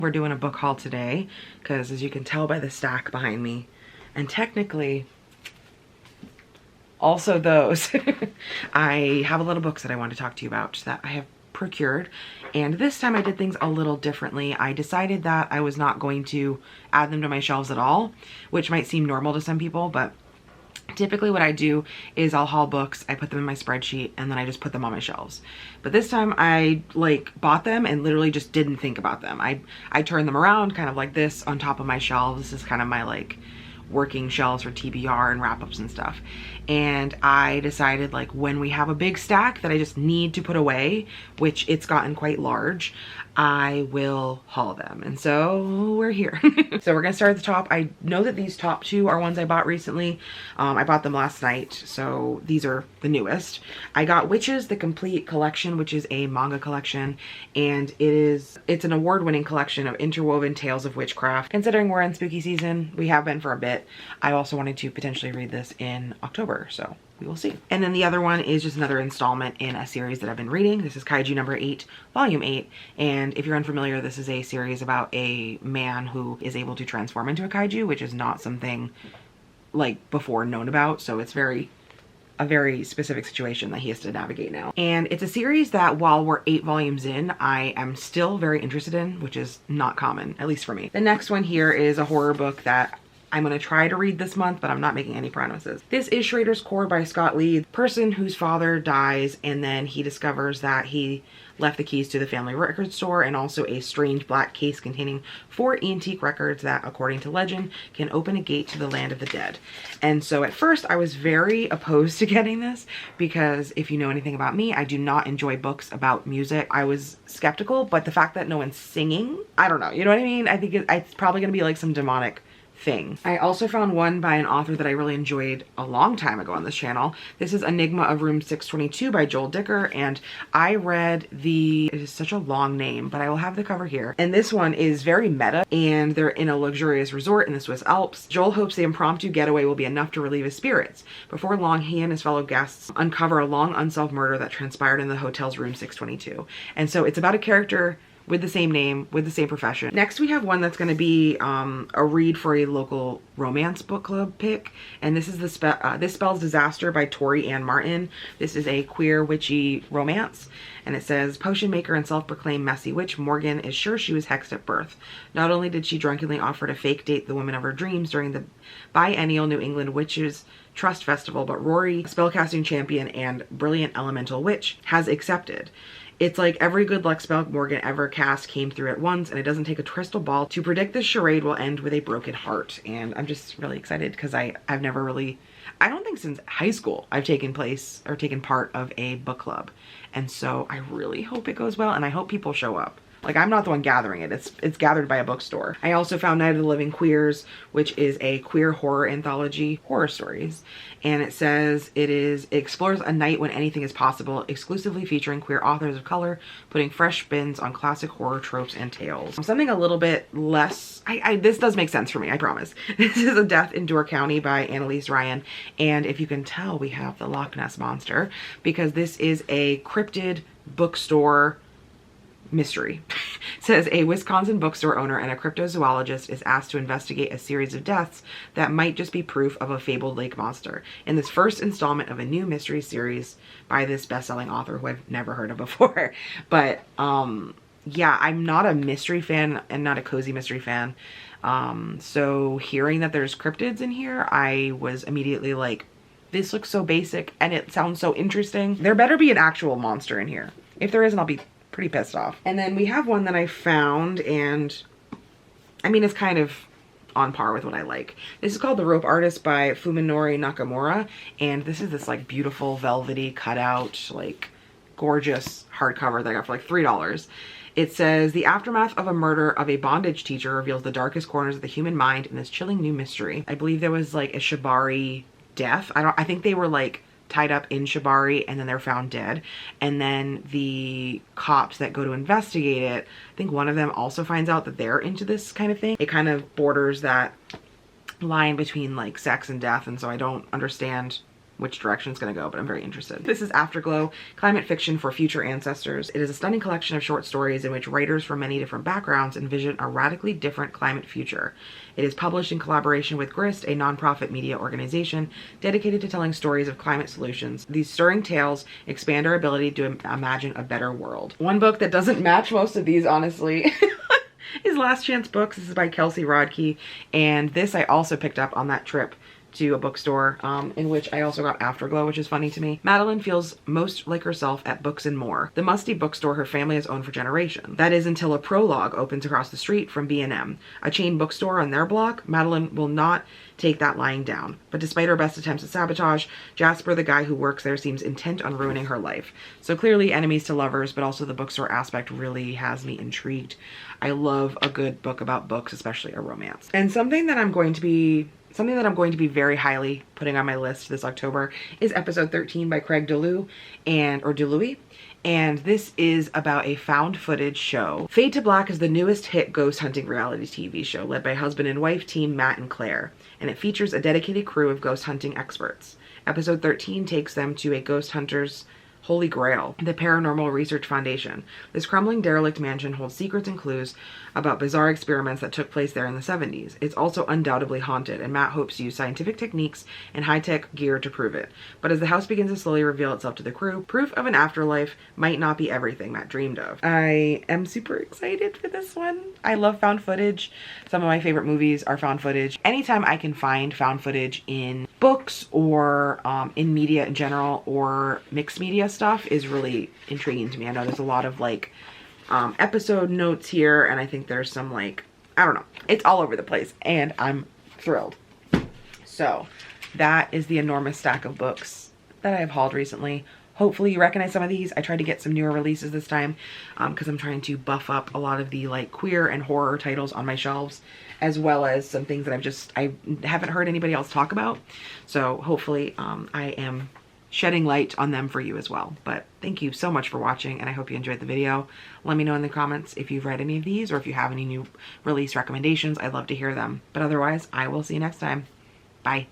We're doing a book haul today because, as you can tell by the stack behind me, and technically also those, I have a lot of books that I want to talk to you about that I have procured. And this time I did things a little differently. I decided that I was not going to add them to my shelves at all, which might seem normal to some people, but typically what I do is I'll haul books, I put them in my spreadsheet, and then I just put them on my shelves. But this time I bought them and literally just didn't think about them. I turned them around kind of like this on top of my shelves. This is kind of my working shelves for TBR and wrap-ups and stuff. And I decided when we have a big stack that I just need to put away, which it's gotten quite large, I will haul them. And so we're here. So we're gonna start at the top. I know that these top two are ones I bought recently. I bought them last night, so these are the newest. I got Witches, the Complete Collection, which is a manga collection, and it's an award-winning collection of interwoven tales of witchcraft. Considering we're in spooky season, we have been for a bit, I also wanted to potentially read this in October, so we will see. And then the other one is just another installment in a series that I've been reading. This is Kaiju number 8, volume 8. And if you're unfamiliar, this is a series about a man who is able to transform into a kaiju, which is not something before known about. So it's a very specific situation that he has to navigate now. And it's a series that while we're 8 volumes in, I am still very interested in, which is not common, at least for me. The next one here is a horror book that I'm going to try to read this month, but I'm not making any promises. This is Schrader's Core by Scott Lee. Person whose father dies, and then he discovers that he left the keys to the family record store and also a strange black case containing 4 antique records that, according to legend, can open a gate to the land of the dead. And so at first I was very opposed to getting this because if you know anything about me, I do not enjoy books about music. I was skeptical, but the fact that no one's singing, I don't know, you know what I mean? I think it's probably going to be some demonic thing. I also found one by an author that I really enjoyed a long time ago on this channel. This is Enigma of Room 622 by Joel Dicker, and I read it is such a long name, but I will have the cover here. And this one is very meta, and they're in a luxurious resort in the Swiss Alps. Joel hopes the impromptu getaway will be enough to relieve his spirits. Before long, he and his fellow guests uncover a long unsolved murder that transpired in the hotel's Room 622. And so it's about a character with the same name, with the same profession. Next we have one that's going to be a read for a local romance book club pick, and this is This Spells Disaster by Tori Ann Martin. This is a queer witchy romance, and it says, potion maker and self-proclaimed messy witch Morgan is sure she was hexed at birth. Not only did she drunkenly offer to fake date the woman of her dreams during the biennial New England Witches Trust Festival, but Rory, spellcasting champion and brilliant elemental witch, has accepted. It's like every good luck spell Morgan ever cast came through at once, and it doesn't take a crystal ball to predict this charade will end with a broken heart. And I'm just really excited because I've never really, I don't think since high school I've taken part of a book club. And so I really hope it goes well, and I hope people show up. I'm not the one gathering it. It's gathered by a bookstore. I also found Night of the Living Queers, which is a queer horror anthology, horror stories. And it says it explores a night when anything is possible, exclusively featuring queer authors of color, putting fresh spins on classic horror tropes and tales. Something a little bit less, this does make sense for me, I promise. This is A Death in Door County by Annalise Ryan. And if you can tell, we have the Loch Ness Monster because this is a cryptid bookstore mystery. It says a Wisconsin bookstore owner and a cryptozoologist is asked to investigate a series of deaths that might just be proof of a fabled lake monster in this first installment of a new mystery series by this best-selling author who I've never heard of before. But yeah, I'm not a mystery fan and not a cozy mystery fan. So hearing that there's cryptids in here, I was immediately like, this looks so basic and it sounds so interesting. There better be an actual monster in here. If there isn't, I'll be pretty pissed off. And then we have one that I found, and I mean, it's kind of on par with what I like. This is called The Rope Artist by Fuminori Nakamura, and this is this beautiful velvety cutout, gorgeous hardcover that I got for $3. It says, the aftermath of a murder of a bondage teacher reveals the darkest corners of the human mind in this chilling new mystery. I believe there was a shibari death. I think they were tied up in shibari and then they're found dead, and then the cops that go to investigate it, I think one of them also finds out that they're into this kind of thing. It kind of borders that line between sex and death, and so I don't understand which direction it's going to go, but I'm very interested. This is Afterglow, climate fiction for future ancestors. It is a stunning collection of short stories in which writers from many different backgrounds envision a radically different climate future. It is published in collaboration with GRIST, a nonprofit media organization dedicated to telling stories of climate solutions. These stirring tales expand our ability to imagine a better world. One book that doesn't match most of these, honestly, is Last Chance Books. This is by Kelsey Rodkey, and this I also picked up on that trip to a bookstore, in which I also got Afterglow, which is funny to me. Madeline feels most like herself at Books and More, the musty bookstore her family has owned for generations. That is until a prologue opens across the street from B&M, a chain bookstore on their block. Madeline will not take that lying down, but despite her best attempts at sabotage, Jasper, the guy who works there, seems intent on ruining her life. So clearly enemies to lovers, but also the bookstore aspect really has me intrigued. I love a good book about books, especially a romance. And something that I'm going to be very highly putting on my list this October is episode 13 by Craig Deluy and this is about a found footage show. Fade to Black is the newest hit ghost hunting reality TV show led by husband and wife team Matt and Claire, and it features a dedicated crew of ghost hunting experts. Episode 13 takes them to a ghost hunter's Holy Grail, the Paranormal Research Foundation. This crumbling derelict mansion holds secrets and clues about bizarre experiments that took place there in the 70s. It's also undoubtedly haunted, and Matt hopes to use scientific techniques and high-tech gear to prove it. But as the house begins to slowly reveal itself to the crew, proof of an afterlife might not be everything Matt dreamed of. I am super excited for this one. I love found footage. Some of my favorite movies are found footage. Anytime I can find found footage in books or in media in general or mixed media stuff is really intriguing to me. I know there's a lot of like episode notes here, and I think there's some like, I don't know, it's all over the place, and I'm thrilled. So that is the enormous stack of books that I have hauled recently. Hopefully you recognize some of these. I tried to get some newer releases this time because I'm trying to buff up a lot of the like queer and horror titles on my shelves, as well as some things that I haven't heard anybody else talk about. So hopefully I am shedding light on them for you as well. But thank you so much for watching, and I hope you enjoyed the video. Let me know in the comments if you've read any of these or if you have any new release recommendations. I'd love to hear them. But otherwise, I will see you next time. Bye.